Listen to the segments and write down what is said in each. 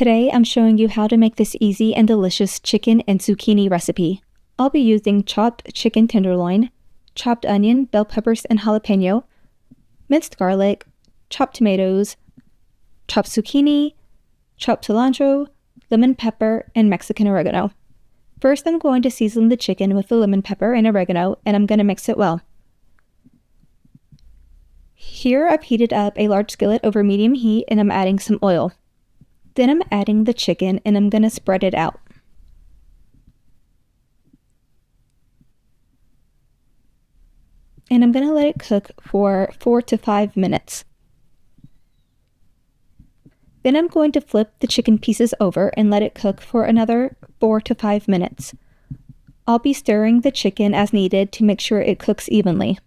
Today I'm showing you how to make this easy and delicious chicken and zucchini recipe. I'll be using chopped chicken tenderloin, chopped onion, bell peppers, and jalapeno, minced garlic, chopped tomatoes, chopped zucchini, chopped cilantro, lemon pepper, and Mexican oregano. First, I'm going to season the chicken with the lemon pepper and oregano, and I'm going to mix it well. Here I've heated up a large skillet over medium heat and I'm adding some oil. Then I'm adding the chicken and I'm going to spread it out. And I'm going to let it cook for 4 to 5 minutes. Then I'm going to flip the chicken pieces over and let it cook for another 4 to 5 minutes. I'll be stirring the chicken as needed to make sure it cooks evenly.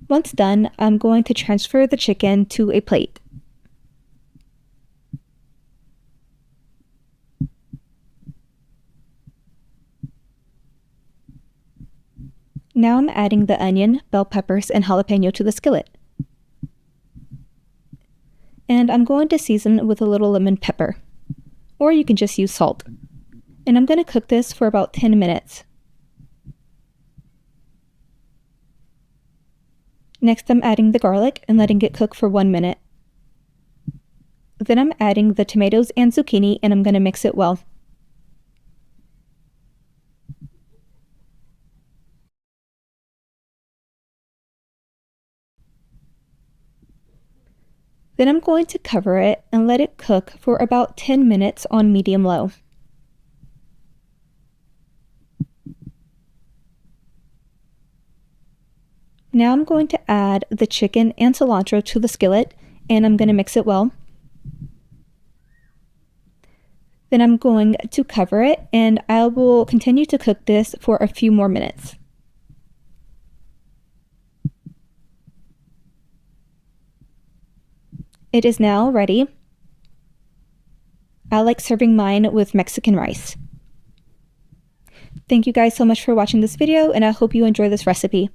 Once done, I'm going to transfer the chicken to a plate. Now I'm adding the onion, bell peppers, and jalapeno to the skillet. And I'm going to season with a little lemon pepper, or you can just use salt. And I'm going to cook this for about 10 minutes. Next, I'm adding the garlic and letting it cook for 1 minute. Then I'm adding the tomatoes and zucchini and I'm going to mix it well. Then I'm going to cover it and let it cook for about 10 minutes on medium-low. Now I'm going to add the chicken and cilantro to the skillet and I'm going to mix it well. Then I'm going to cover it and I will continue to cook this for a few more minutes. It is now ready. I like serving mine with Mexican rice. Thank you guys so much for watching this video and I hope you enjoy this recipe.